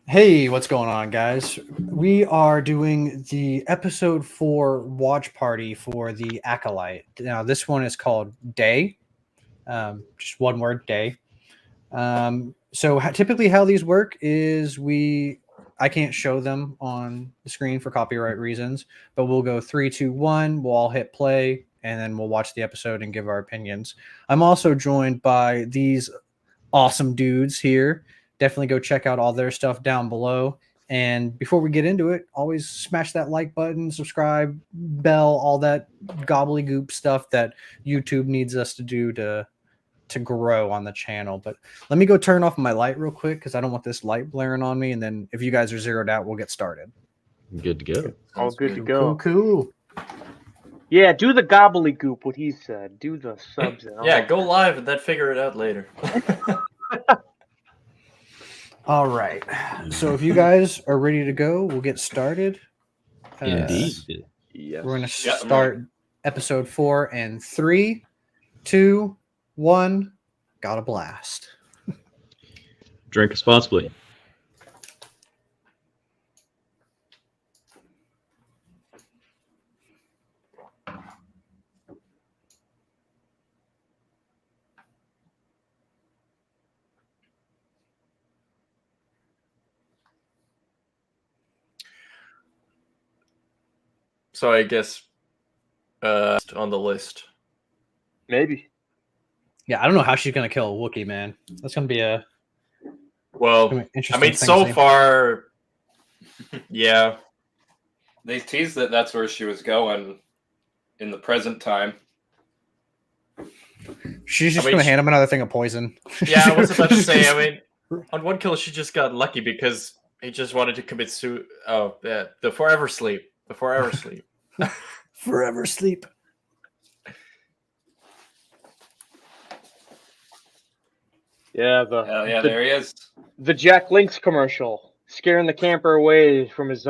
Hey, what's going on, guys? We are doing the episode 4 watch party for the Acolyte. Now, this one is called Day. Just one word, Day. Typically how these work is I can't show them on the screen for copyright reasons, but we'll go 3, 2, 1. We'll all hit play, and then we'll watch the episode and give our opinions. I'm also joined by these awesome dudes here. Definitely go check out all their stuff down below. And before we get into it, always smash that like button, subscribe, bell, all that gobbledygook stuff that YouTube needs us to do to grow on the channel. But let me go turn off my light real quick because I don't want this light blaring on me. And then if you guys are zeroed out, we'll get started. Good to go. All good to go. Cool. Yeah, do the gobbledygook, what he said. Do the subs. And all. Yeah, go live and then figure it out later. All right. So if you guys are ready to go, we'll get started. Indeed. Yes. We're going to start episode 4 in 3, 2, 1. Got a blast. Drink responsibly. So I guess on the list. Maybe. Yeah, I don't know how she's going to kill a Wookiee, man. That's going to be a Well, interesting I mean, thing so to see. far, yeah, they teased that that's where she was going in the present time. She's just going to hand him another thing of poison. Yeah, I was about to say, I mean, on one kill, she just got lucky because he just wanted to commit the forever sleep. The forever sleep. Forever sleep. Yeah, There he is. the Jack Links commercial, scaring the camper away from his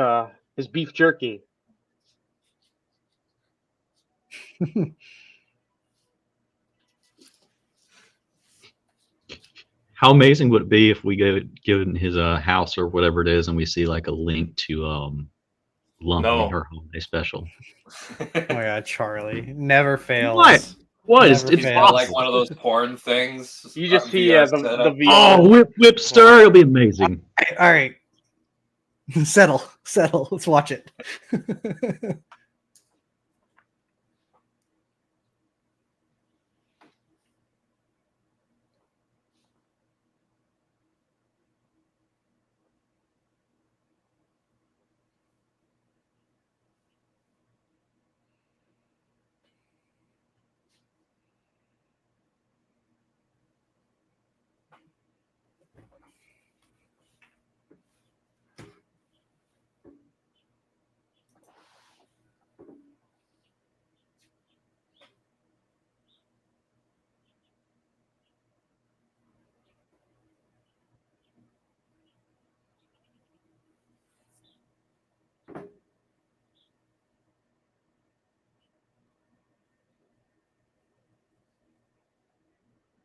beef jerky. How amazing would it be if we go in his house or whatever it is, and we see like a link to Lumpy, her holiday special? Oh my god, Charlie never fails. What? Never It's fails. Like one of those porn things. You just see VR the setup. VR. Oh, whip stir! It'll be amazing. All right. Settle. Let's watch it.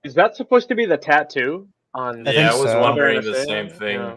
Is that supposed to be the tattoo on? I Yeah, think I was so. wondering the same thing. Yeah.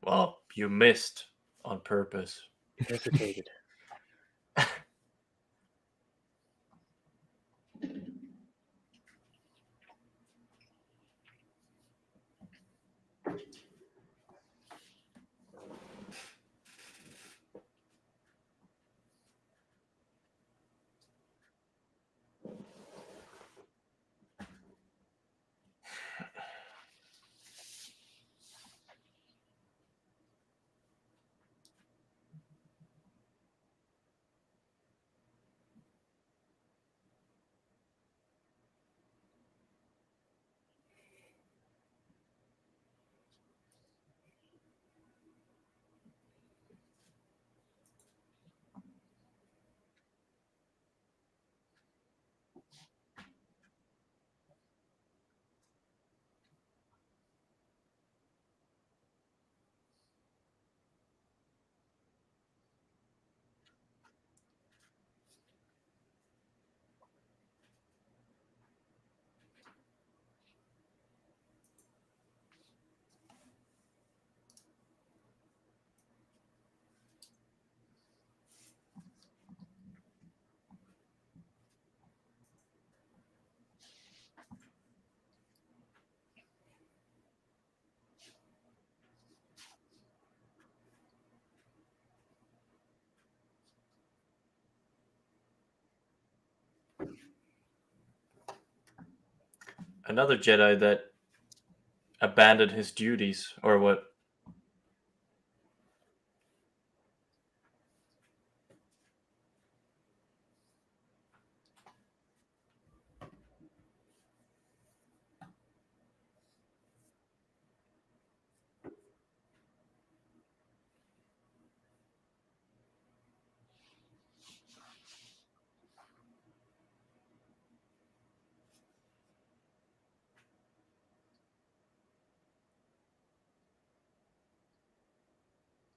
Well, you missed on purpose. Hesitated. Another Jedi that abandoned his duties, or what?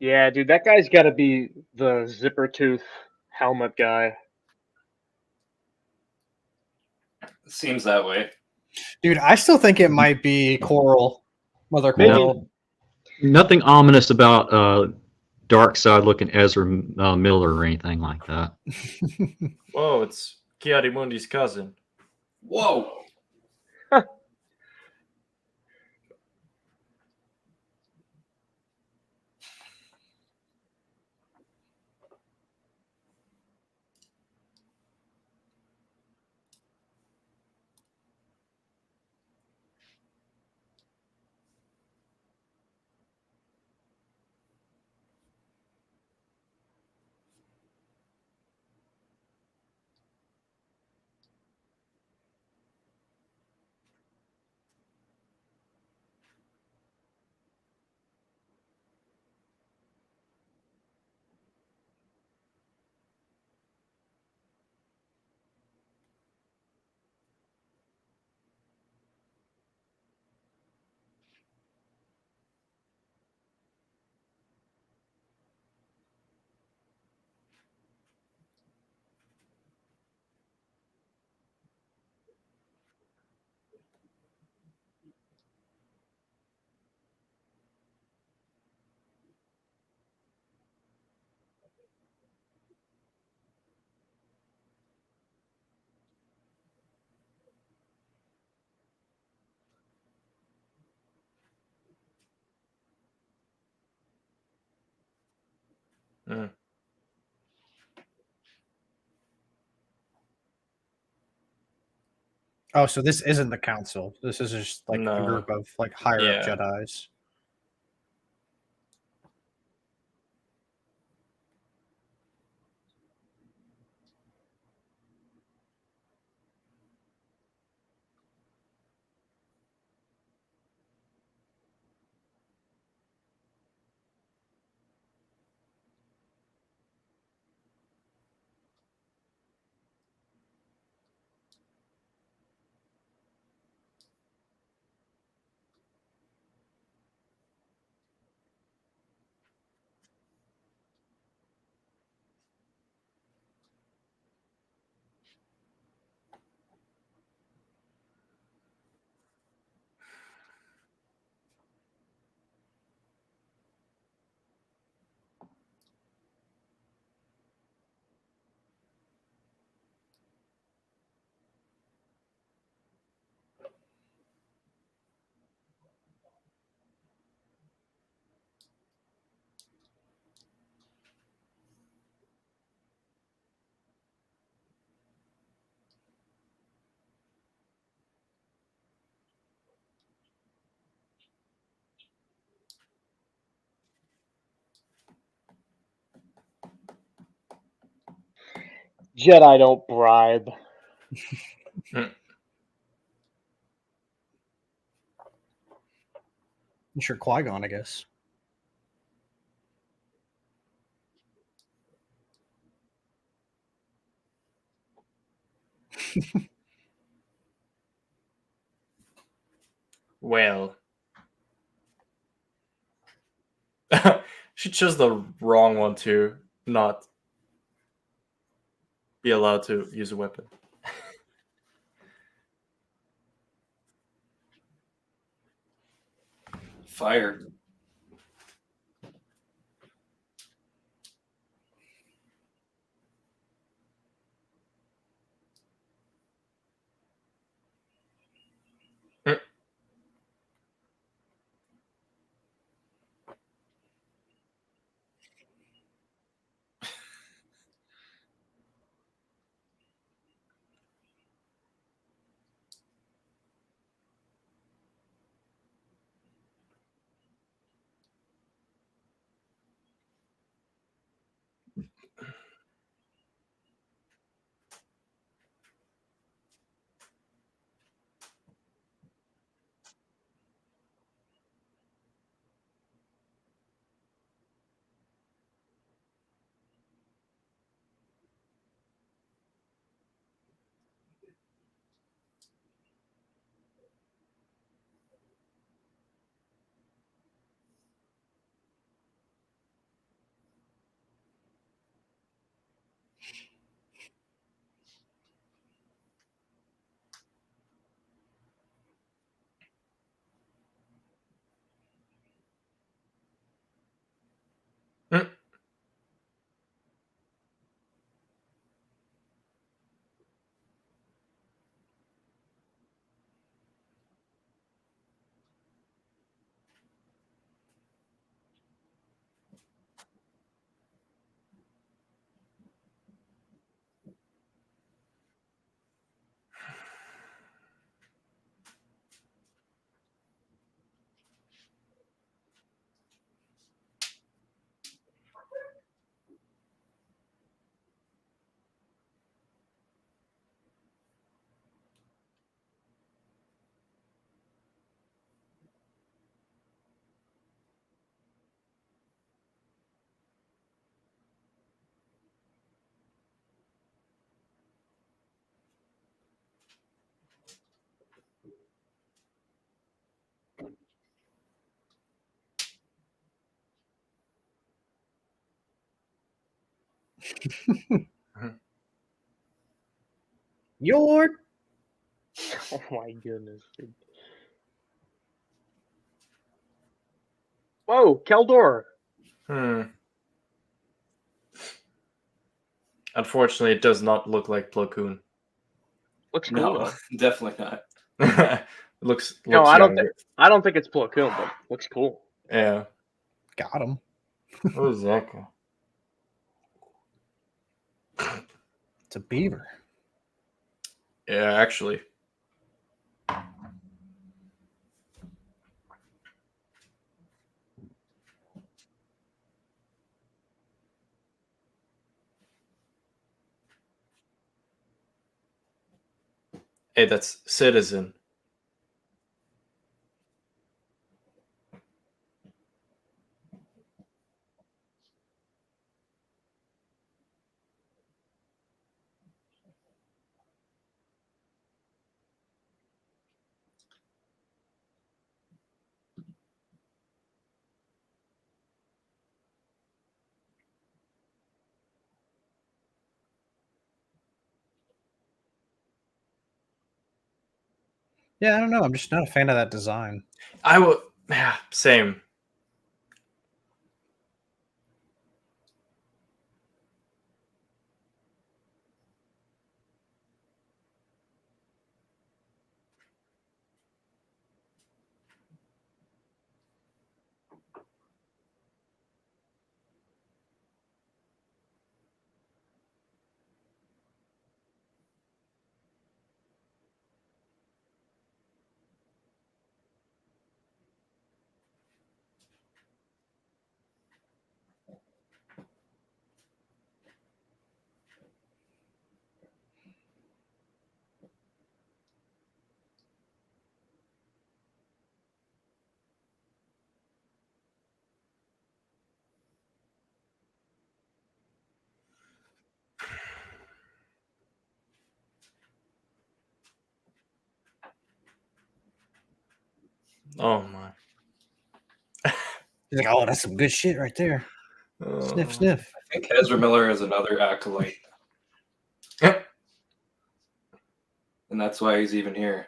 Yeah, dude, that guy's got to be the zipper tooth helmet guy. Seems that way. Dude, I still think it might be Coral, Mother Maybe. Coral. Nothing ominous about dark side looking Ezra Miller or anything like that. Whoa, it's Kiadimundi's cousin. Whoa. Mm. Oh, so this isn't the council. This is just like a No. group of like higher up Yeah. Jedis. Jedi don't bribe. I'm sure Qui-Gon, I guess. Well, she chose the wrong one to not be allowed to use a weapon. Fire. Yord. Oh my goodness. Dude. Whoa, Keldor. Unfortunately, it does not look like Plo Koon. Looks cool. No, definitely not. looks No, I don't younger. think I don't think it's Plo Koon, but looks cool. Yeah. Got him. What is that? It's a beaver. Yeah, actually. Hey, that's Citizen. Yeah, I don't know. I'm just not a fan of that design. I will. Yeah, same. Oh my. He's like, oh, that's some good shit right there. Sniff, sniff. I think Ezra Miller is another acolyte, and that's why he's even here.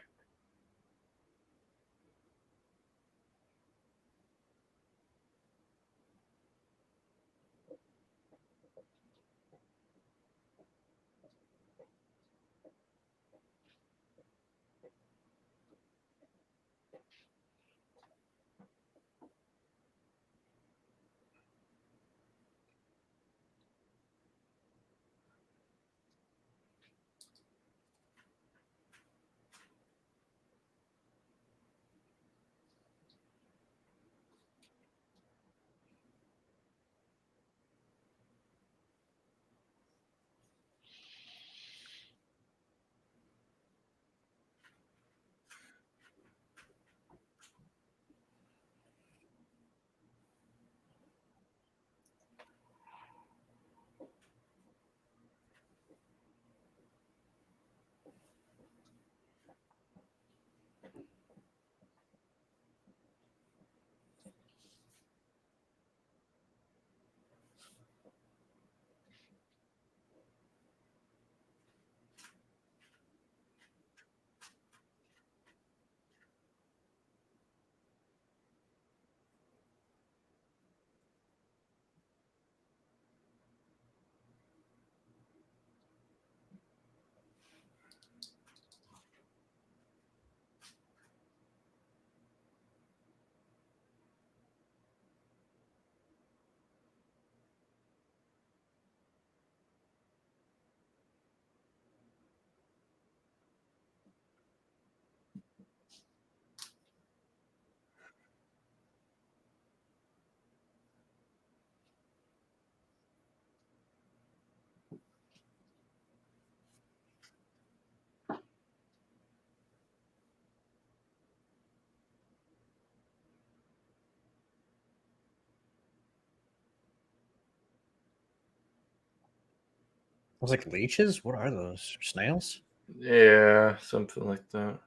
I was like, leeches? What are those? Snails? Yeah, something like that.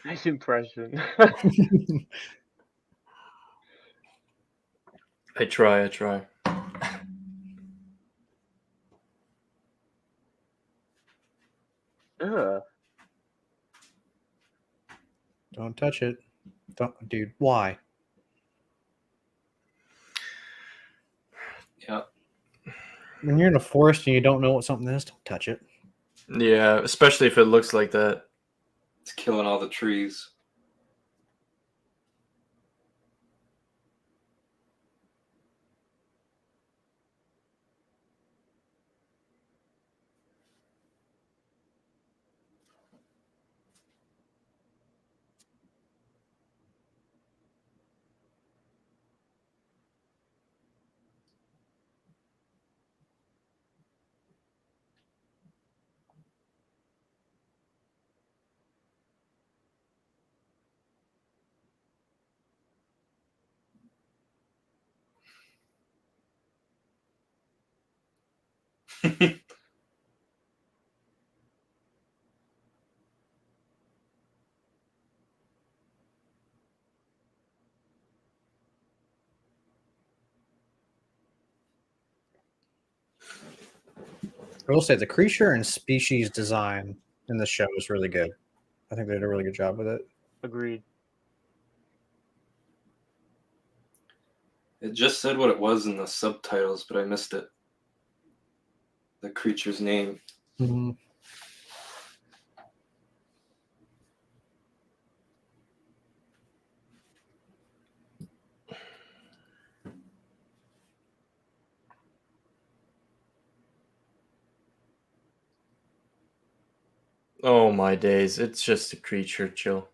Nice impression. I try. Ugh. Don't touch it. Don't, dude. Why? Yeah, When you're in a forest and you don't know what something is, don't touch it. Yeah, especially if it looks like that. it's killing all the trees. I will say the creature and species design in the show is really good. I think they did a really good job with it. Agreed. It just said what it was in the subtitles, but I missed it. The creature's name. Mm-hmm. Oh my days, it's just a creature, chill.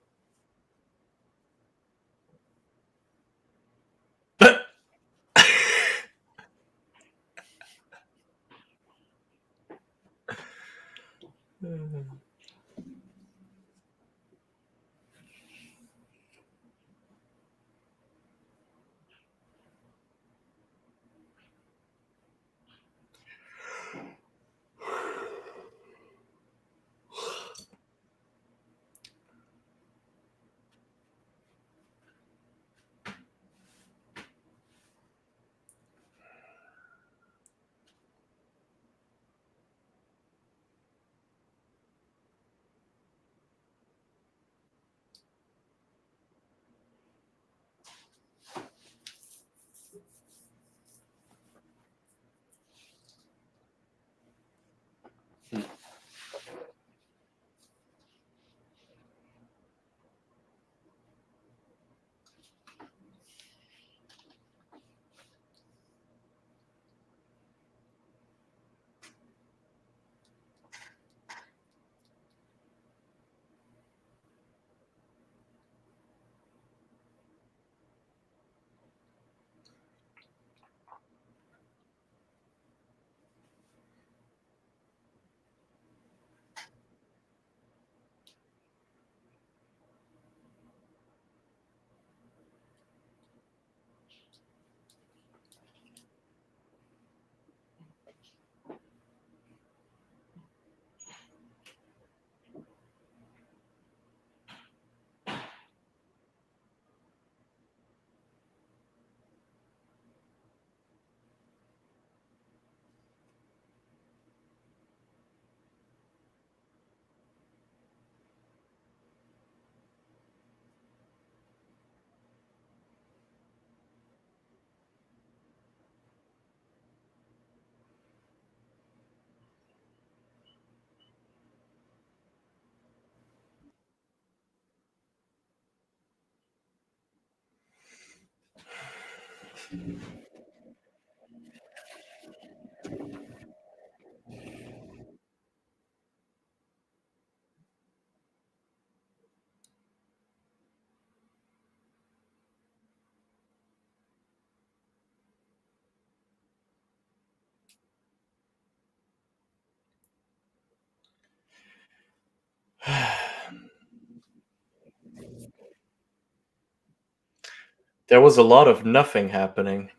There was a lot of nothing happening.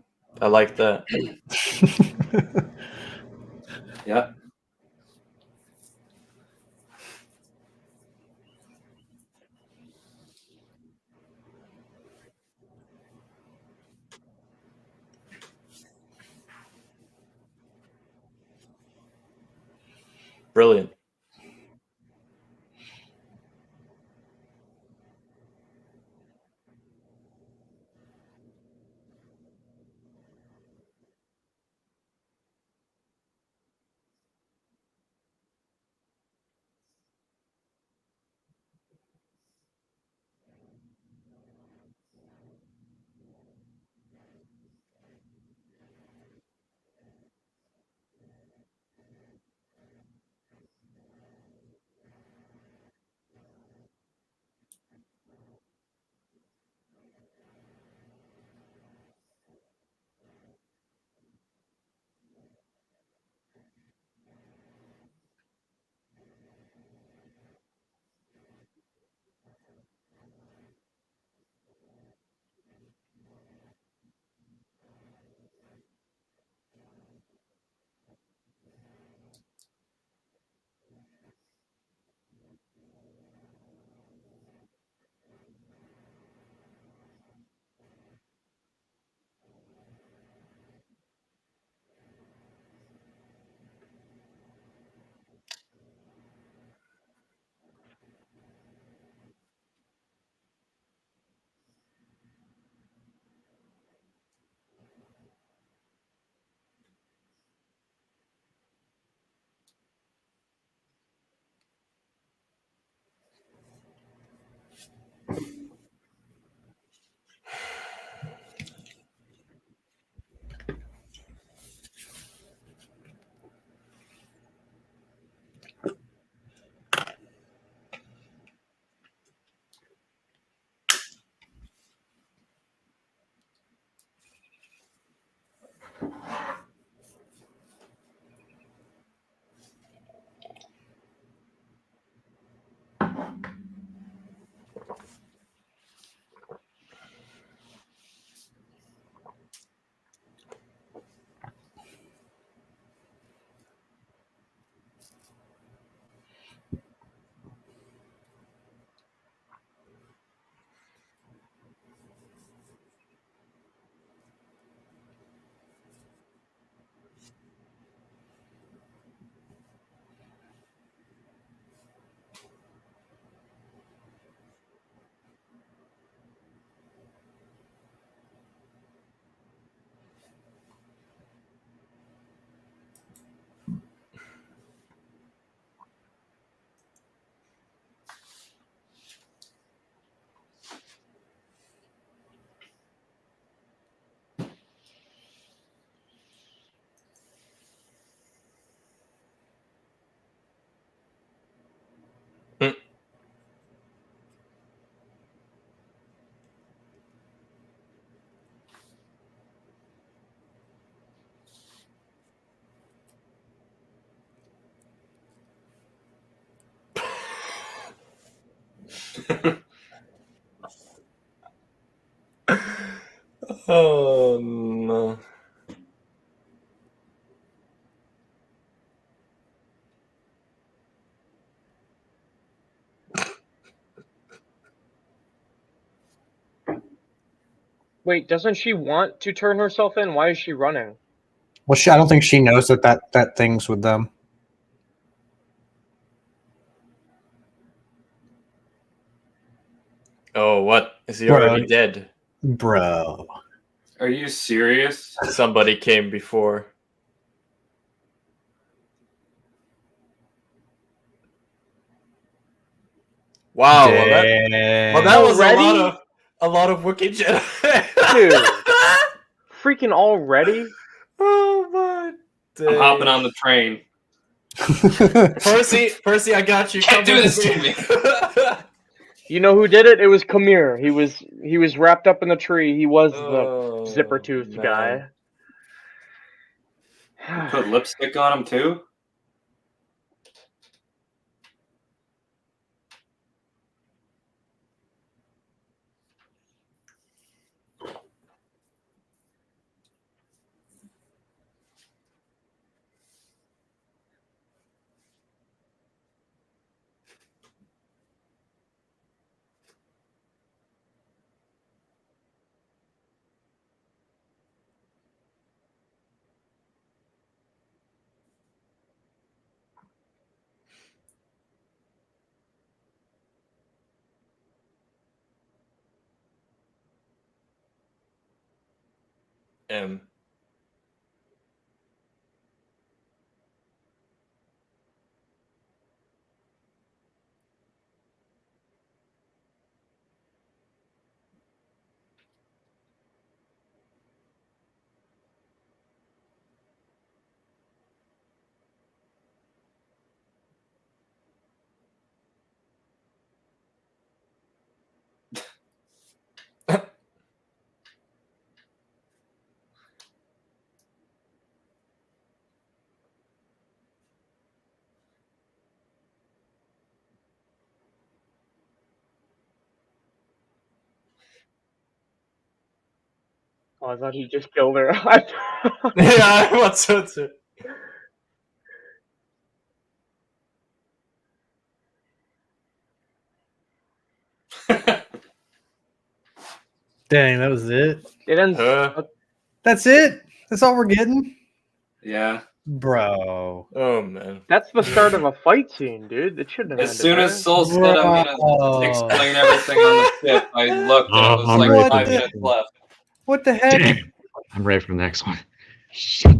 I like that. Yeah. Brilliant. Mm. Oh no. Wait, doesn't she want to turn herself in? Why is she running? Well, I don't think she knows that thing's with them. Oh, what? Is he Bro. already dead? Bro. Are you serious? Somebody came before. Wow, well that was Already? a lot of Wookiee Jedi. Dude. Freaking already? Oh my I'm hopping on the train. Percy, I got you. Can't Come do with this to me. You know who did it? It was Kamir. He was wrapped up in the tree. He was Oh, the zipper tooth man. guy. You put lipstick on him too? M. Oh, I thought he just killed her. Yeah, what's it? Dang, that was it. It ends. That's it. That's all we're getting, Yeah. bro. Oh man. That's the start of a fight scene, dude. It shouldn't have As ended soon there. as Soul said I'm gonna explain everything on the ship, I looked and it was I'm like ready 5 for minutes this. left. What the heck? Damn. I'm ready for the next one.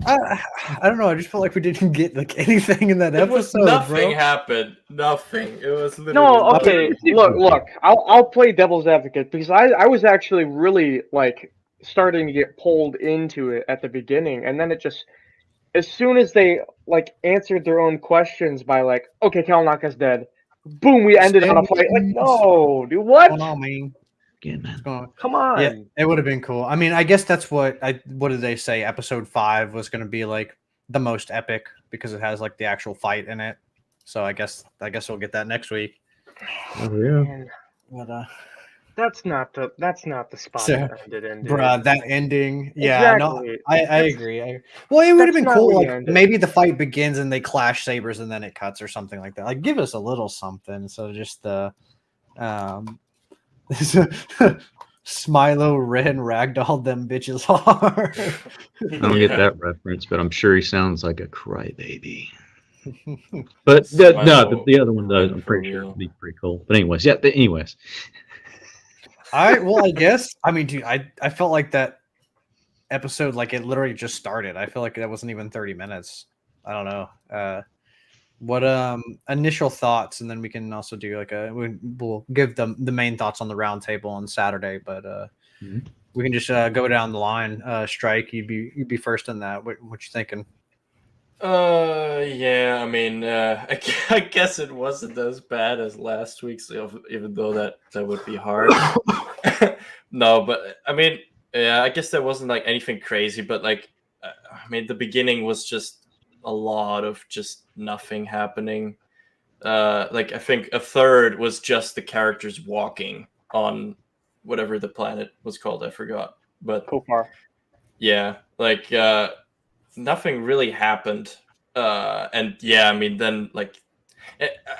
I don't know. I just felt like we didn't get like anything in that It was episode, nothing bro. happened. Nothing. It was literally No, nothing. okay. Look. I'll play devil's advocate because I was actually really like starting to get pulled into it at the beginning, and then it just as soon as they like answered their own questions by like, okay, Kalnaka's dead. Boom, we ended on a fight. Like, no, dude, what? What's going on, man? Again, man. What's going on? Come on. Yeah, it would have been cool. I mean, I guess that's what did they say? Episode 5 was going to be like the most epic because it has like the actual fight in it. So I guess we'll get that next week. Oh, yeah. Man, But that's not the spot So, to end it in, dude. bruh, that ending. Yeah, Exactly. no, I That's- agree. Well, it would have that's been not cool. where you Like end it. maybe the fight begins and they clash sabers and then it cuts or something like that. Like give us a little something. So just the Smilo Ren ragdolled them bitches hard. I don't get that reference, but I'm sure he sounds like a crybaby. But the other one does. I'm For pretty sure real. it'll be pretty cool. But anyways, yeah. Anyways, I guess. I mean, dude, I felt like that episode, like it literally just started. I feel like that wasn't even 30 minutes. I don't know. What initial thoughts, and then we can also do like we'll give them the main thoughts on the round table on Saturday, but we can just go down the line. Strike, you'd be first in that. What you thinking? Yeah, I mean, I guess it wasn't as bad as last week's, even though that would be hard. No, but I mean, yeah, I guess there wasn't like anything crazy, but like, I mean, the beginning was just a lot of just nothing happening. Like I think a third was just the characters walking on whatever the planet was called. I forgot, but Kofar. yeah, like nothing really happened. And yeah, I mean, then like,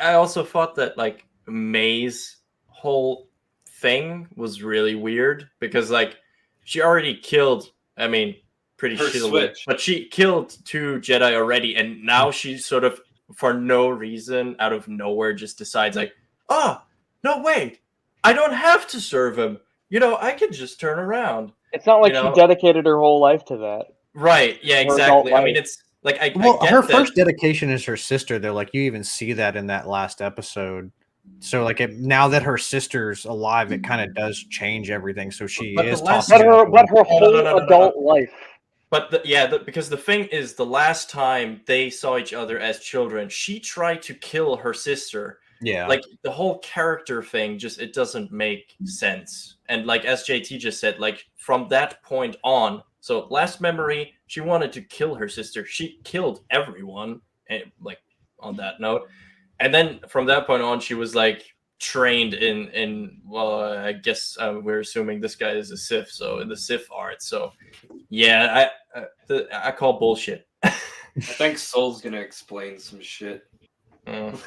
I also thought that like May's whole thing was really weird because like she already killed. I mean, pretty Her shittily, switch. but she killed 2 Jedi already, and now she sort of, for no reason, out of nowhere, just decides like, oh no, wait, I don't have to serve him. You know, I can just turn around. It's not like You know? she dedicated her whole life to that. Right? Yeah, Her adult exactly. I mean, life. it's like I Well, get her that. first dedication is her sister. Though, like you even see that in that last episode So like now that her sister's alive, it kind of does change everything. So she But the is last- tossing. But her No, whole no, no, no, no, adult life. But because the thing is, the last time they saw each other as children, she tried to kill her sister. Yeah. Like the whole character thing, just it doesn't make sense. And like as JT just said, like from that point on, so last memory, she wanted to kill her sister. She killed everyone, and like on that note. And then from that point on, she was like trained in well, I guess we're assuming this guy is a Sith, so in the Sith art. So yeah, I call bullshit. I think Soul's gonna explain some shit. Well,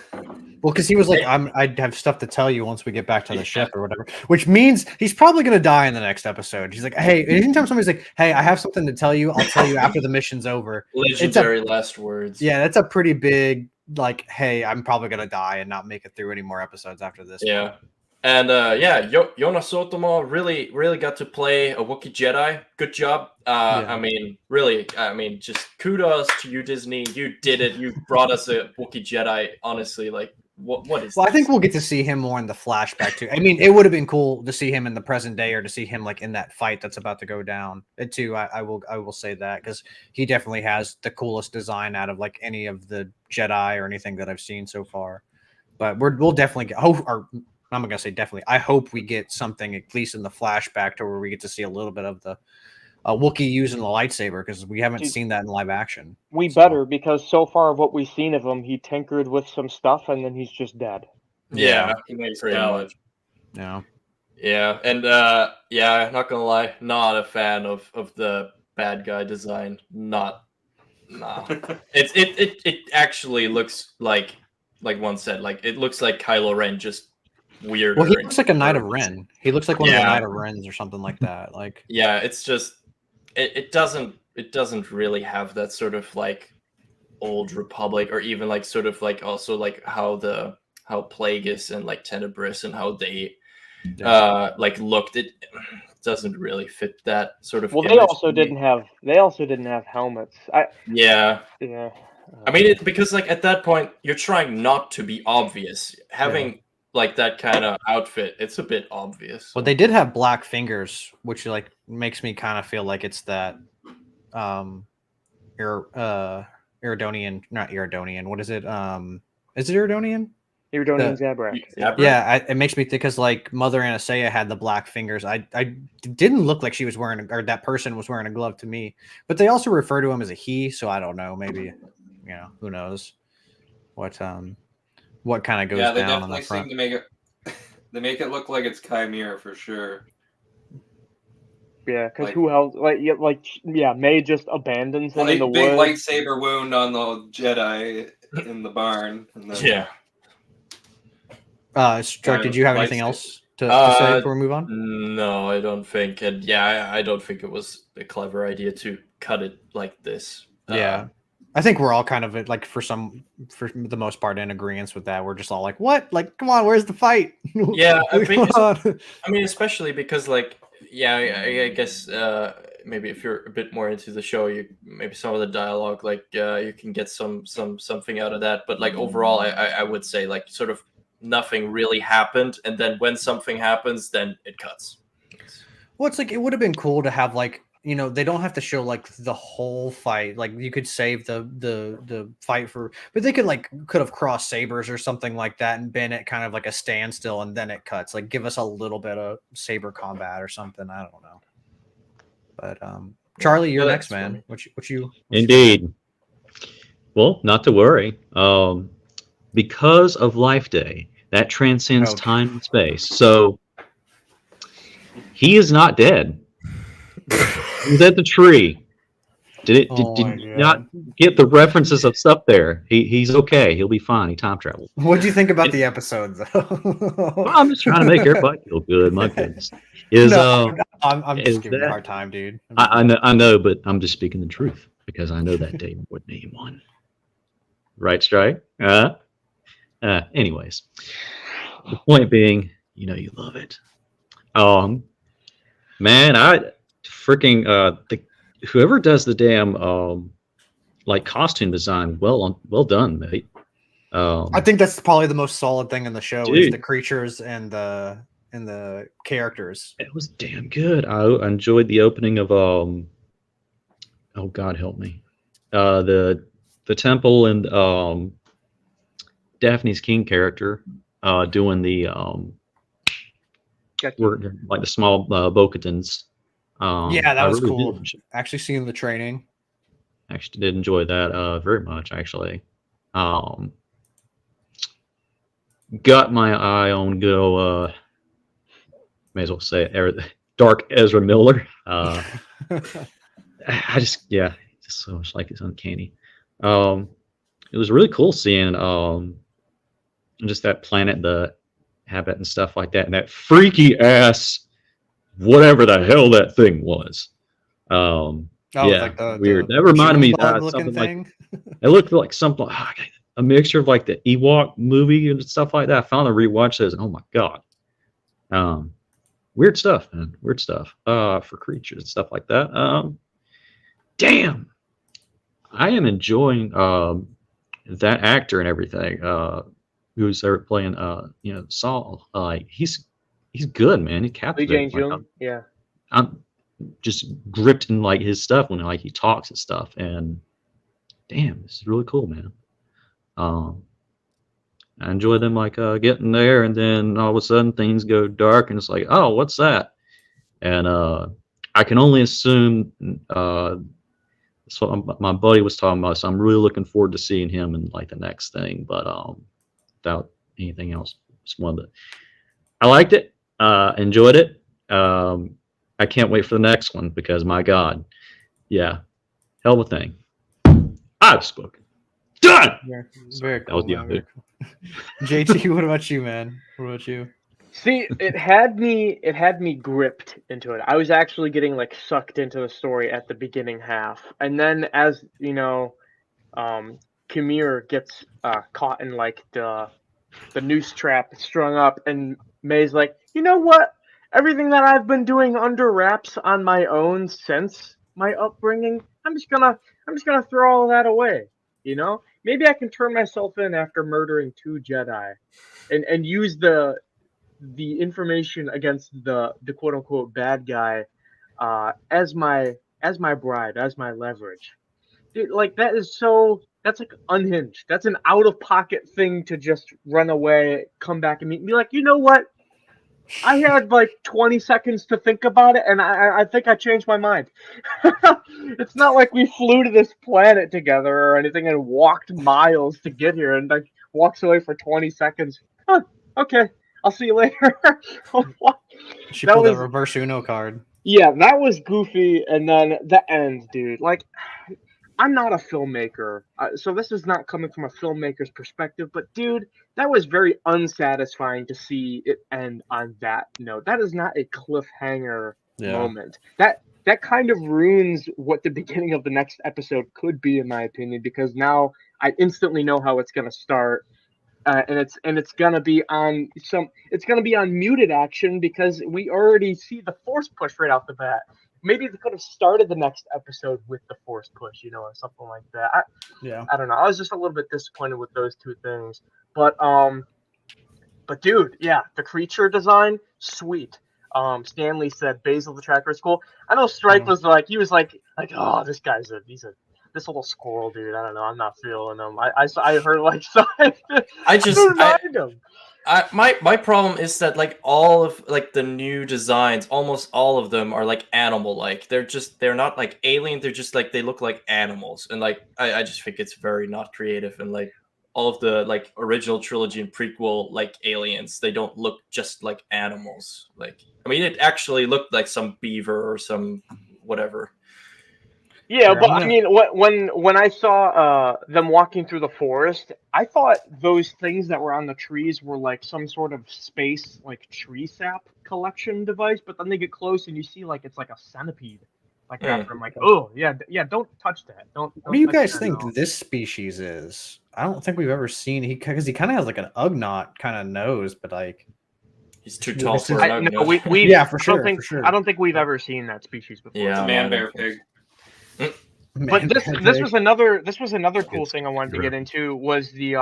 because he was like, I'd have stuff to tell you once we get back to the ship or whatever, which means he's probably going to die in the next episode. He's like, hey, anytime somebody's like, hey, I have something to tell you, I'll tell you after the mission's over. Legendary last words. Yeah, that's a pretty big, like, hey, I'm probably going to die and not make it through any more episodes after this. Yeah. And Jonas Sotomo really got to play a Wookiee Jedi. Good job. I mean, really, just kudos to you, Disney. You did it. You brought us a Wookiee Jedi. Honestly, like, what is? Well, this? I think we'll get to see him more in the flashback too. I mean, it would have been cool to see him in the present day or to see him like in that fight that's about to go down. Too, I will say that because he definitely has the coolest design out of like any of the Jedi or anything that I've seen so far. But we'll definitely get. I'm gonna say definitely. I hope we get something at least in the flashback to where we get to see a little bit of the Wookiee using the lightsaber because we haven't seen that in live action. We better because so far of what we've seen of him, he tinkered with some stuff and then he's just dead. Yeah, He makes pretty valid. much. Yeah. Yeah, and not gonna lie, not a fan of the bad guy design. Nah. It actually looks like one said, like it looks like Kylo Ren, just weird. Well, he looks like a Knight of Ren. He looks like one of the Knight of Rens or something like that. Like yeah, it's just it doesn't really have that sort of like old Republic or even like sort of like also like how Plagueis and like Tenebris and how they like looked. It doesn't really fit that sort of. Well, they also didn't have helmets. Yeah. I mean, because like at that point, you're trying not to be obvious. Having like that kind of outfit, it's a bit obvious. Well, they did have black fingers, which like makes me kind of feel like it's that Iridonian, not Iridonian. What is it? Is it Iridonian? Iridonian Zabrak. Yeah, it makes me think because like Mother Anastasia had the black fingers. I didn't look like she was wearing or that person was wearing a glove to me. But they also refer to him as a he, so I don't know. Maybe who knows what kind of goes Yeah, they down on definitely the front. seem to make it. They make it look like it's Chimera for sure. Yeah, because who else? May just abandons him in the big woods. lightsaber wound on the Jedi in the barn. And then, Struck, did you have anything else to say before we move on? No, I don't think. And I don't think it was a clever idea to cut it like this. Yeah. I think we're all kind of like for the most part in agreement with that. We're just all like, what? Like, come on, where's the fight? Yeah, I mean, especially because like, I guess maybe if you're a bit more into the show, maybe some of the dialogue, like you can get something out of that. But like overall, I would say like sort of nothing really happened, and then when something happens, then it cuts. Well, it's like it would have been cool to have like. They don't have to show like the whole fight. Like you could save the fight but they could have crossed sabers or something like that and been at kind of like a standstill and then it cuts. Like give us a little bit of saber combat or something. I don't know. But Charlie, you're next, man. What you? Indeed. Well, not to worry. Because of Life Day, that transcends time and space. So he is not dead. He's at the tree. Did you not get the references of stuff there? He's okay. He'll be fine. He time traveled. What do you think about the episodes, though? Well, I'm just trying to make everybody feel good. My goodness. I'm just giving you a hard time, dude. I know, but I'm just speaking the truth because I know that David would name one. Right, Strike? Anyways, the point being, you love it. Man, freaking whoever does the damn like costume design, well done, mate. I think that's probably the most solid thing in the show is Dude. the creatures and the characters. It was damn good. I enjoyed the opening of oh God help me, the temple and Daphne's King character doing the like the small Bo-Kattans. Yeah, that I was really cool. did. Actually seeing the training. Actually did enjoy that very much actually. Got my eye on good old may as well say it, Dark Ezra Miller. I just so much like it's uncanny. It was really cool seeing just that planet, the habit and stuff like that, and that freaky ass whatever the hell that thing was. Like the weird. That reminded me of looking something thing. like it looked like something a mixture of like the Ewok movie and stuff like that. I finally rewatched those. Oh my god. Weird stuff, man. Weird stuff. For creatures and stuff like that. Damn. I am enjoying that actor and everything. Who's there playing Saul. He's good, man. He Lee captivates. Jung. Yeah. I'm just gripped in like his stuff when like he talks and stuff. And damn, this is really cool, man. I enjoy them like getting there, and then all of a sudden things go dark, and it's like, oh, what's that? And I can only assume that's what my buddy was talking about. So I'm really looking forward to seeing him in like the next thing. But without anything else, it's one that I liked it, enjoyed it. I can't wait for the next one because my God, yeah, hell of a thing. I've spoken. Done. Yeah, very That was cool. the Man, end. very cool. JT, what about you, man? What about you? See, it had me gripped into it. I was actually getting like sucked into the story at the beginning half, and then as you know, Kamir gets caught in like the noose trap strung up, and May's like, you know what? Everything that I've been doing under wraps on my own since my upbringing, I'm just gonna throw all that away. You know, maybe I can turn myself in after murdering 2 Jedi, and use the information against the quote unquote bad guy as my bride, as my leverage. Dude, like that's like unhinged. That's an out of pocket thing to just run away, come back and meet me. Like, you know what? I had like 20 seconds to think about it, and I think I changed my mind. It's not like we flew to this planet together or anything and walked miles to get here, and like walks away for 20 seconds. Huh, okay, I'll see you later. She pulled a reverse Uno card. Yeah, that was goofy, and then the end, dude. Like, I'm not a filmmaker, so this is not coming from a filmmaker's perspective, but dude, that was very unsatisfying to see it end on that note. That is not a cliffhanger moment. That kind of ruins what the beginning of the next episode could be, in my opinion, because now I instantly know how it's going to start. And it's gonna be on muted action because we already see the force push right off the bat. Maybe they could have started the next episode with the force push, you know, or something like that. I don't know. I was just a little bit disappointed with those 2 things, but dude, yeah, the creature design, sweet. Stanley said Basil the Tracker is cool. I know Stripe was like, oh, this guy's this little squirrel dude. I don't know. I'm not feeling him. I heard like my problem is that like all of like the new designs, almost all of them are like animal like. They're not like alien. They're just like they look like animals, and like I just think it's very not creative. And like all of the like original trilogy and prequel like aliens, they don't look just like animals. Like I mean, it actually looked like some beaver or some whatever. Yeah, but I mean, when I saw them walking through the forest, I thought those things that were on the trees were like some sort of space, like tree sap collection device. But then they get close and you see like it's like a centipede, like that. I'm like, oh yeah, don't touch that. Don't what do you guys think this species is? I don't think we've ever seen because he kind of has like an Ugnaught kind of nose, but like he's too tall for an Ugnaught. Yeah, for sure. I don't think we've ever seen that species before. Yeah, man bear pig. But this was another cool thing I wanted to get into was the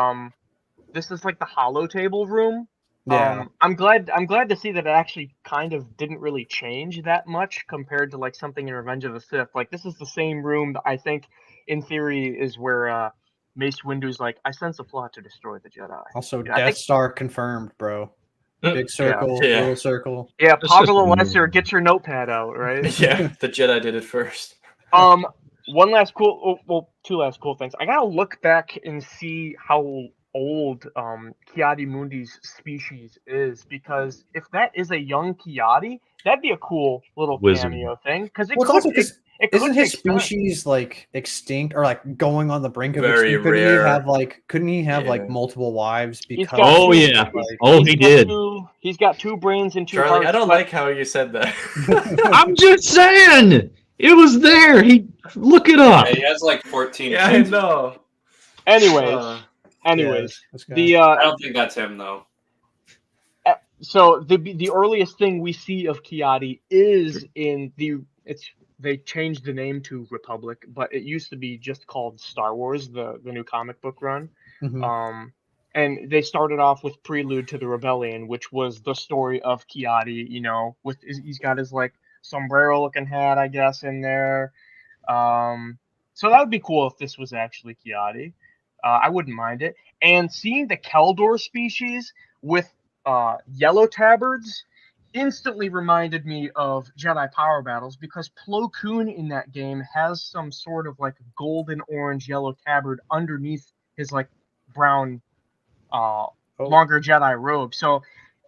this is like the hollow table room. Yeah. I'm glad to see that it actually kind of didn't really change that much compared to like something in Revenge of the Sith. Like this is the same room that I think in theory is where Mace Windu's like, I sense a plot to destroy the Jedi. Also, Yeah, I Death think Star confirmed, bro. Big circle, Yeah. little circle. yeah, It's just Poggle a Lesser, movie. get your notepad out, right? Yeah, the Jedi did it first. One last cool, well, two last cool things. I gotta look back and see how old Kiadi Mundi's species is, because if that is a young Kiadi, that'd be a cool little Wizard. cameo thing. Because Well, it's also because it could isn't his make sense. species like extinct or like going on the brink of Very extinct? rare. Couldn't he have like Yeah. multiple wives He's because got Oh two- yeah. like- Oh, He's he got did. He's got 2 brains and 2 Charlie, hearts. I don't but- like how you said that. I'm just saying. It was there. Look it up. Yeah, he has like 14 yeah, I kids. know. Anyways, Yeah, this guy. I don't think that's him though. So the earliest thing we see of Kiadi is in they changed the name to Republic, but it used to be just called Star Wars, the new comic book run. Mhm. And they started off with Prelude to the Rebellion, which was the story of Kiadi. You know, he's got his like sombrero looking hat, I guess, in there. So that would be cool if this was actually Kiadi. I wouldn't mind it. And seeing the Keldor species with yellow tabards instantly reminded me of Jedi Power Battles, because Plo Koon in that game has some sort of like golden orange yellow tabard underneath his like brown longer Jedi robe. So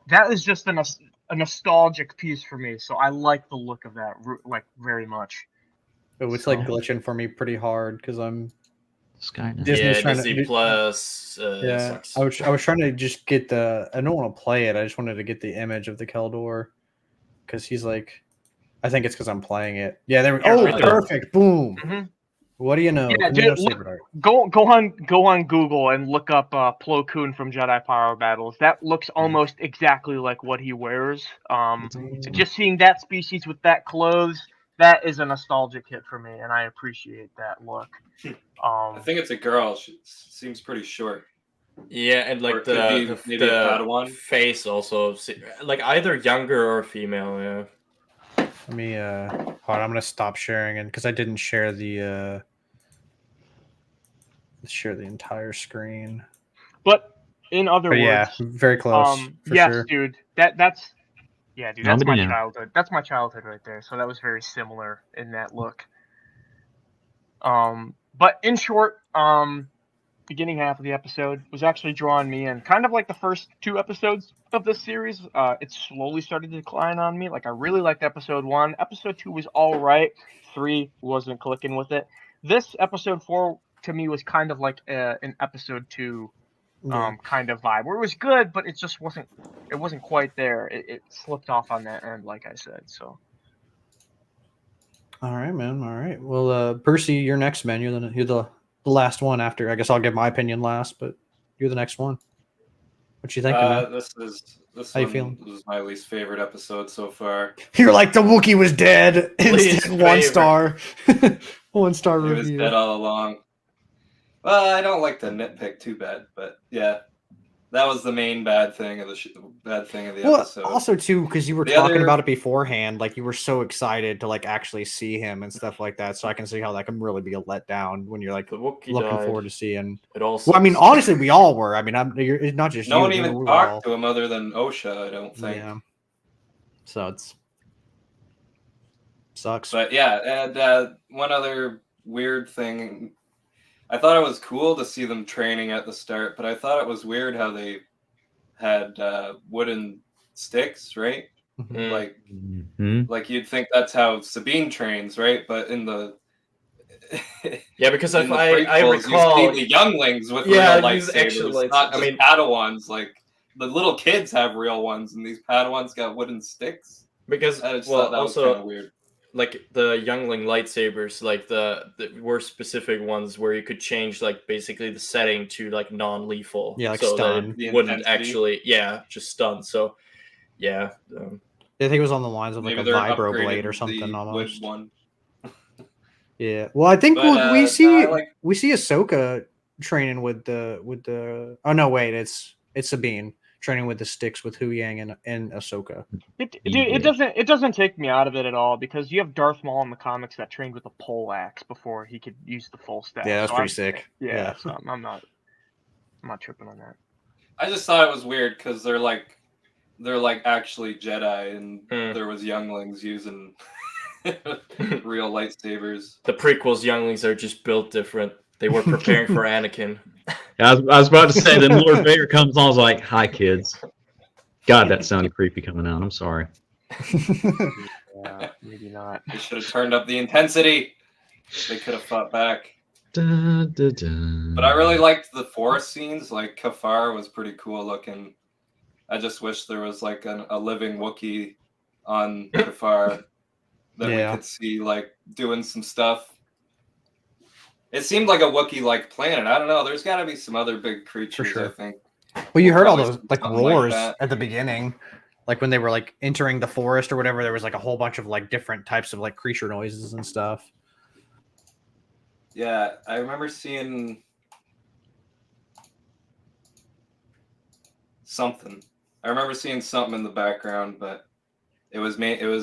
that is just a nostalgic piece for me. So I like the look of that like very much. Oh, it's like glitching for me pretty hard because I'm Skynet. Disney's Yeah, trying to Disney do- Plus. yeah. Sucks. I was trying to just get I don't want to play it. I just wanted to get the image of the Keldor because he's like, I think it's because I'm playing it. Yeah, there we Yeah, go. Oh, right there. perfect. Boom. Mhm. What do you know? Yeah, Camino dude, Saber Dart. Go on Google and look up Plo Koon from Jedi Power Battles. That looks almost exactly like what he wears. Just seeing that species with that clothes, that is a nostalgic hit for me, and I appreciate that look. I think it's a girl. She seems pretty short. Yeah, and Or like it could be the maybe a Padawan. face also, like either younger or female. Yeah. Let me hold on, I'm gonna stop sharing it because I didn't share the let's share the entire screen. But in other But words, yeah, very close for yes, sure. dude, that's yeah, dude, that's my Nobody knew. childhood. That's my childhood right there. So that was very similar in that look. But in short, beginning half of the episode was actually drawing me in, kind of like the first 2 episodes of this series. It slowly started to decline on me. Like I really liked episode 1. Episode 2 was all right. 3 wasn't clicking with it. This episode 4 to me was kind of like an episode 2 kind of vibe, where it was good, but it just wasn't quite there. It slipped off on that end, like I said. So All right, man. All right. Well, Percy, you're next, man. You're the last one after. I guess I'll give my opinion last, but you're the next one. What you thinking, man? This How you one feeling? was my least favorite episode so far. You're like the Wookiee was dead. Least Instead, 1 favorite. star. 1 star He was review. dead all along. Well, I don't like to nitpick too bad, but yeah, that was the main bad thing of the Well, episode. also too, because you were The talking other- about it beforehand, like you were so excited to like actually see him and stuff like that. So I can see how that can really be a letdown when you're like The Wookiee looking died. forward to seeing. It also. Well, I mean, honestly, we all were. I mean, it's not just no you. one we even were talked all- to him other than Osha, I don't think. Yeah. So it's sucks. But yeah, and one other weird thing, I thought it was cool to see them training at the start, but I thought it was weird how they had wooden sticks, right? Mm. Like Mhm. like you'd think that's how Sabine trains, right? But in the Yeah, because in if the I prequels, recall, you see the younglings with Yeah, real use lightsabers, actual not lights- I just mean- Padawans. Like the little kids have real ones, and these Padawans got wooden sticks. because I just well, thought that was also kind of weird. like the youngling lightsabers, like the were specific ones where you could change like basically the setting to like non-lethal. Yeah, like so stun. that The it wouldn't intensity. actually, yeah, just stun. So yeah, I think it was on the lines of like Maybe a they're vibro upgrading blade or the something wood almost. one. Yeah. Well, I think But, we no, see I like- we see Ahsoka training with the. Oh no, wait, it's Sabine training with the sticks with Hu Yang and Ahsoka. It doesn't take me out of it at all because you have Darth Maul in the comics that trained with a pole axe before he could use the full staff. Yeah, that's so pretty sick. Yeah, so I'm not tripping on that. I just thought it was weird because they're like actually Jedi, and there was younglings using real lightsabers. The prequels younglings are just built different. They were preparing for Anakin. I was about to say, then Lord Vader comes on, I was like, "Hi, kids." God, that sounded creepy coming out. I'm sorry. Yeah, maybe not. They should have turned up the intensity. They could have fought back. Dun, dun, dun. But I really liked the forest scenes. Like Kafar was pretty cool looking. I just wish there was like a living Wookiee on Kafar that we could see like doing some stuff. It seemed like a Wookiee-like planet. I don't know. There's got to be some other big creatures. For sure. I think. Well, you heard all Probably those like something like roars that. at the beginning, like when they were like entering the forest or whatever. There was like a whole bunch of like different types of like creature noises and stuff. Yeah, I remember seeing something. I remember seeing something in the background, but it was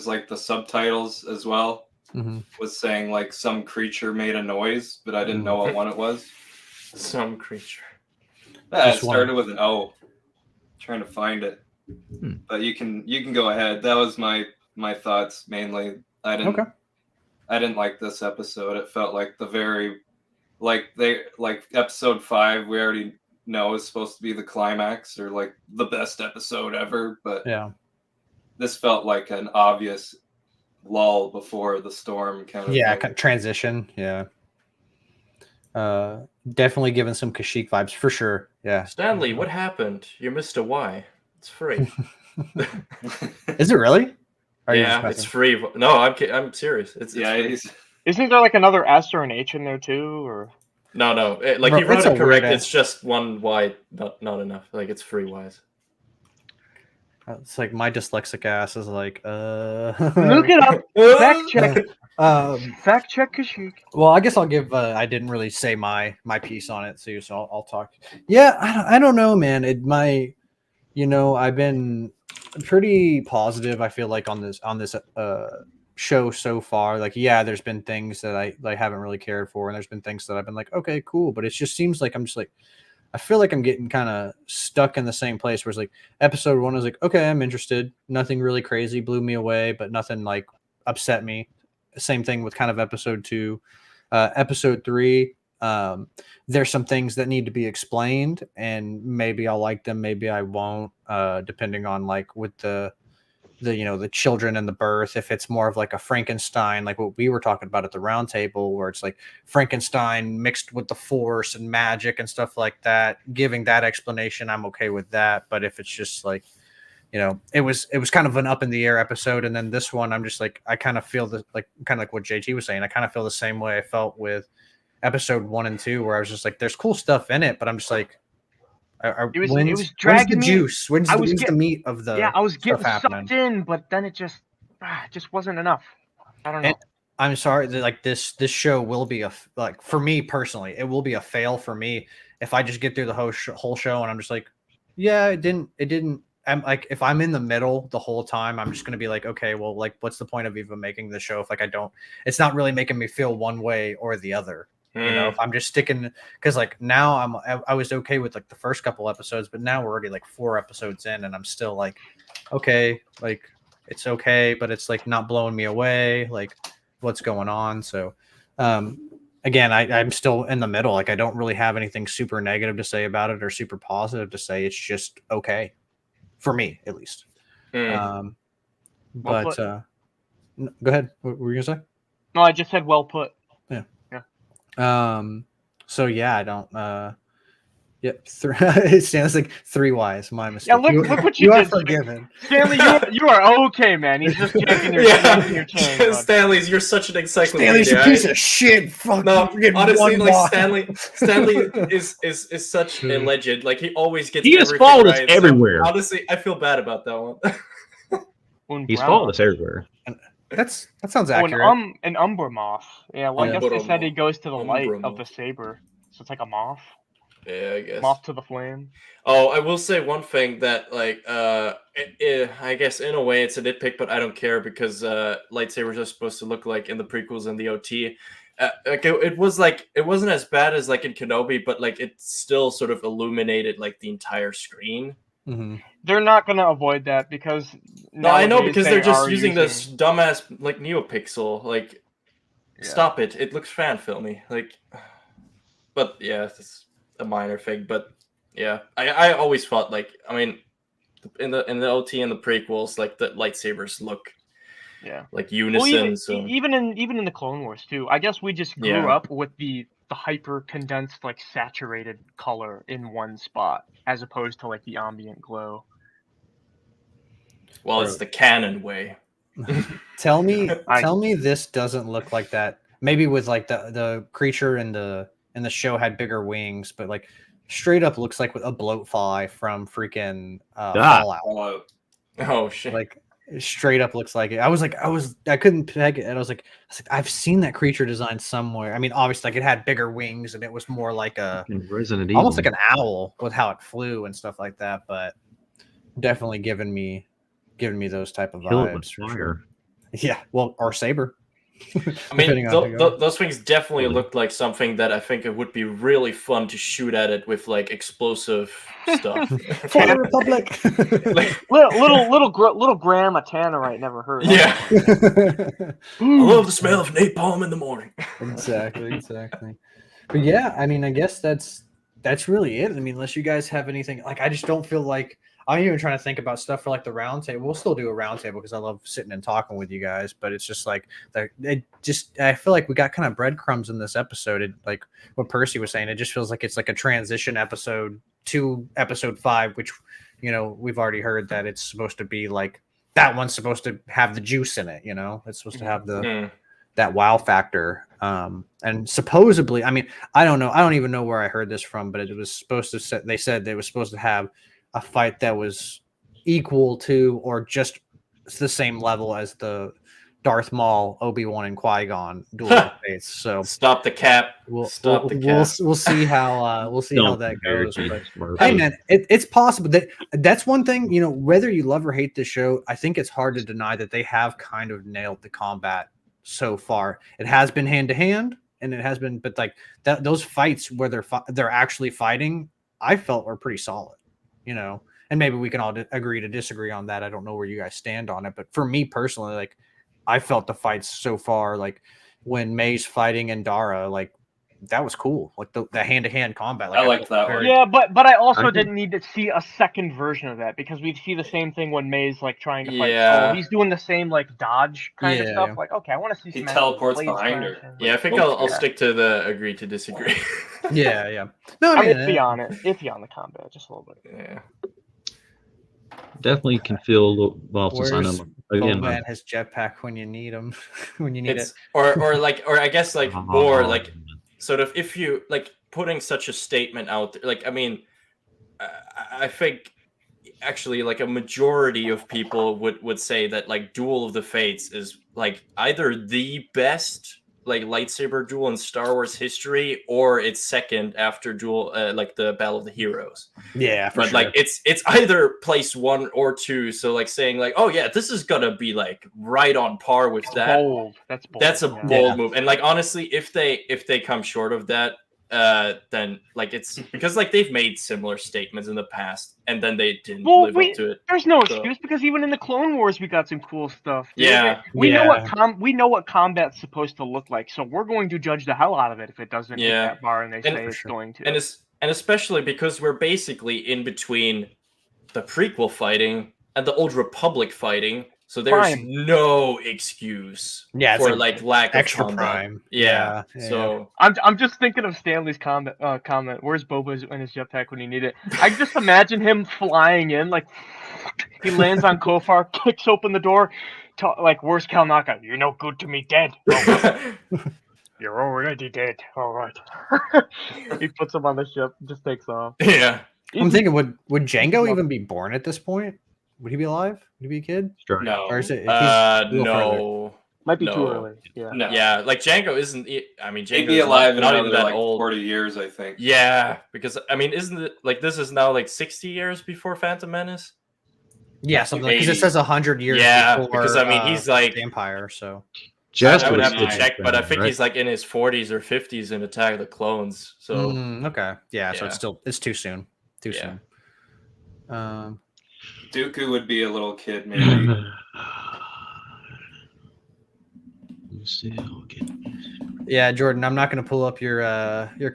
like the subtitles as well was saying like some creature made a noise, but I didn't know what one it was. Some creature. Yeah, it Just one. started with an O. Trying to find it, but you can go ahead. That was my thoughts mainly. I didn't like this episode. It felt like episode 5 we already know is supposed to be the climax or like the best episode ever, but this felt like an obvious lull before the storm kind of thing. Transition. Definitely giving some Kashyyyk vibes for sure. Yeah. Stanley, what happened? You missed a Y. It's free. Is it really? It's free. No, I'm serious. It's free. Isn't there like another S or an H in there too, or? No. Like Bro, he wrote it's it a correct. weird It's just one Y, not enough. Like it's free Ys. It's like my dyslexic ass is like, Look it up. Fact check. Fact check Kashyyyk. Well, I guess I'll give. I didn't really say my piece on it too, so I'll talk. Yeah, I don't know, man. I've been pretty positive. I feel like on this show so far. Like, yeah, there's been things that I haven't really cared for, and there's been things that I've been like, okay, cool, but it just seems like I'm just like, I feel like I'm getting kind of stuck in the same place where it's like episode 1 is like, okay, I'm interested. Nothing really crazy blew me away, but nothing like upset me. Same thing with kind of episode 2. Episode 3, there's some things that need to be explained, and maybe I'll like them, maybe I won't, depending on like with the children and the birth. If it's more of like a Frankenstein, like what we were talking about at the round table, where it's like Frankenstein mixed with the Force and magic and stuff like that, giving that explanation, I'm okay with that. But if it's just like, it was kind of an up in the air episode, and then this one, I'm just like, I kind of feel kind of like what JT was saying. I kind of feel the same way I felt with episode 1 and 2, where I was just like, there's cool stuff in it, but I'm just like, it was dragging the juice. When's the meat of the I was getting happening? sucked in, but then it just wasn't enough. I don't know. And I'm sorry that like this show will be for me personally, it will be a fail for me if I just get through the whole show and I'm just like, yeah, it didn't. I'm like, if I'm in the middle the whole time, I'm just gonna be like, okay, well, like, what's the point of even making the show if like it's not really making me feel one way or the other. If I'm just sticking, because like now I was okay with like the first couple episodes, but now we're already like 4 episodes in, and I'm still like, okay, like it's okay, but it's like not blowing me away. Like, what's going on? So, again, I'm still in the middle. Like, I don't really have anything super negative to say about it or super positive to say. It's just okay for me, at least. Go ahead. What were you gonna say? No, I just said well put. So yeah, I don't. Yep. It stands like 3 Ys. My mistake. Yeah, look what you are did. forgiven. Stanley, you are okay, man. He's just taking your chain. Stanley's, you're such an encyclopedia. Stanley's a piece of shit. Fuck. No, honestly, like Stanley is such a legend. Like he always gets. He has followed us everywhere. So, honestly, I feel bad about that one. He's followed us everywhere. That sounds accurate. An umber moth. Yeah, well, I guess they said he goes to the light of the saber, so it's like a moth. Yeah, I guess. Moth to the flame. Oh, I will say one thing that, like, I guess in a way it's a nitpick, but I don't care because lightsabers are supposed to look like in the prequels and the OT. Like it wasn't as bad as like in Kenobi, but like it still sort of illuminated like the entire screen. Mm-hmm. They're not going to avoid that because No, I know nowadays because they they're just are using this dumbass like NeoPixel. Like, Yeah. stop it! It looks fan filmy. Like, but yeah, it's a minor thing. But yeah, I always thought like, I mean, in the OT and the prequels, like the lightsabers look like unison. Well, so even in the Clone Wars too. I guess we just grew up with the hyper condensed, like saturated color in one spot, as opposed to like the ambient glow. Well, it's the canon way. Tell me this doesn't look like that. Maybe with like the creature in the show had bigger wings, but like straight up looks like a bloatfly from freaking Fallout. Oh shit! Like straight up looks like it. I couldn't peg it, and I was like, I've seen that creature design somewhere. I mean, obviously, like it had bigger wings, and it was more like almost like an owl with how it flew and stuff like that. But definitely giving me those type of vibes. For sure. Yeah, well, or saber. I mean, those things definitely looked like something that I think it would be really fun to shoot at it with like explosive stuff. For the Republic. Like, little Grandma Tannerite never heard. Yeah. I love the smell of napalm in the morning. Exactly. But yeah, I mean, I guess that's really it. I mean, unless you guys have anything, like, I just don't feel like I'm even trying to think about stuff for like the round table. We'll still do a round table because I love sitting and talking with you guys. But it's just like I feel like we got kind of breadcrumbs in this episode. It, like what Percy was saying, it just feels like it's like a transition episode to episode 5, which we've already heard that it's supposed to be like that one's supposed to have the juice in it. It's supposed to have that wow factor. And supposedly, I mean, I don't know. I don't even know where I heard this from, but it was supposed to. They said they were supposed to have a fight that was equal to or just the same level as the Darth Maul, Obi-Wan, and Qui-Gon duel of the fates. So stop the cap. We'll see how that goes. But, hey man, it's possible that's one thing. Whether you love or hate this show, I think it's hard to deny that they have kind of nailed the combat so far. It has been hand to hand, and it has been, but like those fights where they're actually fighting, I felt were pretty solid. And maybe we can all agree to disagree on that. I don't know where you guys stand on it, but for me personally, like I felt the fights so far, like when May's fighting Endara, like that was cool. Like the hand-to-hand combat. Like, I liked that one. Yeah, but I also didn't need to see a second version of that because we see the same thing when May's like trying to fight. Yeah. So he's doing the same like dodge kind of stuff. Like, okay, I want to see. He some teleports blades behind crash her. and- Yeah, I think I'll stick to the agree to disagree. Yeah. No, I'm iffy on it. Iffy on the combat, just a little bit. Yeah. Definitely can feel a little. Well, since I know again, Boba and his jetpack when you need him, when you need it, or I guess like more like sort of if you like putting such a statement out there. Like, I mean, I think actually like a majority of people would say that like Duel of the Fates is like either the best like lightsaber duel in Star Wars history, or it's second after duel like the Battle of the Heroes. Yeah, but like it's either place 1 or 2. So like saying like, oh yeah, this is gonna be like right on par with that. Bold. That's bold. That's a bold move. And like honestly, if they come short of that, then like it's because like they've made similar statements in the past and then they didn't live up to it. There's no excuse because even in the Clone Wars we got some cool stuff. Dude. Yeah. We know what combat's supposed to look like, so we're going to judge the hell out of it if it doesn't hit that bar and they say it's going to. And especially because we're basically in between the prequel fighting and the Old Republic fighting. So there's no excuse for like lack of extra combat. prime. Yeah. So I'm just thinking of Stanley's comment. Where's Boba in his jetpack when you need it? I just imagine him flying in, like he lands on Kofar, kicks open the door, like where's Kalnaka? You're no good to me, dead. Oh, you're already dead. All right. He puts him on the ship, just takes off. Yeah. I'm thinking, would Django even be born at this point? Would he be alive? Would he be a kid? No. Or is it? No. Might be too No. early. Yeah. No. Yeah, like Django isn't. I mean, He'd Django be is alive in not another even that like old. 40 years, I think. Yeah, because I mean, isn't it like this is now like 60 years before Phantom Menace? Yeah, something like because it 80. says 100 years Yeah, before. because I mean, he's like. Vampire. So Jasper I would was have to 59, check, but I 57, think right? he's like in his 40s or 50s in Attack of the Clones. So okay, yeah, so Yeah. it's too soon. Too Yeah. soon. Dooku would be a little kid, maybe. Yeah, Jordan, I'm not going to pull up your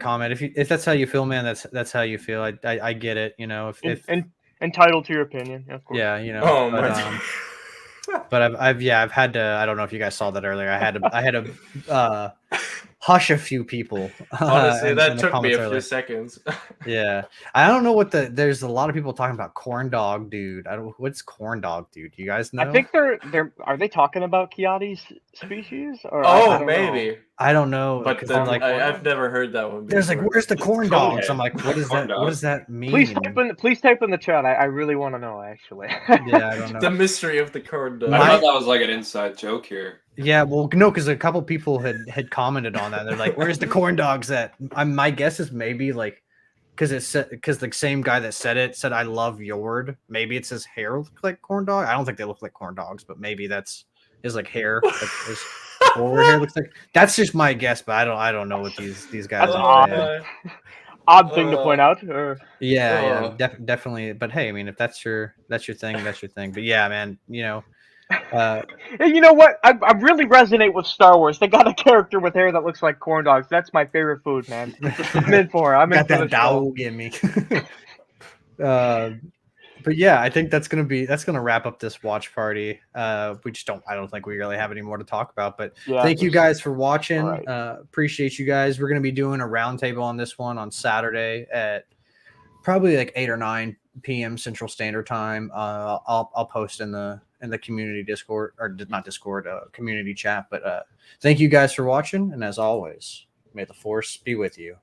comment. If that's how you feel, man, that's how you feel. I get it. You know, if Entitled to your opinion, of course. yeah, you know. Oh but, my. but I've had to. I don't know if you guys saw that earlier. I had to hush a few people. Honestly, in that the took me comments a few earlier. seconds. Yeah, I don't know what there's a lot of people talking about corn dog dude. What's corn dog dude? You guys know? I think they're are they talking about Kiati's species or Oh, I don't maybe. know. I don't know But because they're like I've never heard that one. there's like before. where's the corn dogs? I'm like what is Corn that? What dog. does that mean? Please type in the chat. I really want to know actually. Yeah, I don't know. The mystery of the corn dog. I My- thought that was like an inside joke here. Yeah, well, no, because a couple people had commented on that. They're like, "Where's the corn dogs at?" My guess is maybe like because the same guy that said it said, "I love Yord." Maybe it's his hair look like corn dog. I don't think they look like corn dogs, but maybe that's his like hair. Like his forward hair looks like. That's just my guess, but I don't know what these guys That's are odd. saying. Odd thing to point out. Or... Yeah, Oh. definitely. But hey, I mean, if that's your thing, that's your thing. But yeah, man, you know. And you know what? I really resonate with Star Wars. They got a character with hair that looks like corn dogs. That's my favorite food, man. I'm in for it. I'm in Got for that the show. dog in me. But yeah, I think that's gonna wrap up this watch party. I don't think we really have any more to talk about. But Yeah, thank you guys for watching. All right. Appreciate you guys. We're gonna be doing a roundtable on this one on Saturday at probably like 8 or 9 p.m. Central Standard Time. I'll post in the community Discord or not Discord community chat. But thank you guys for watching, and as always, may the Force be with you.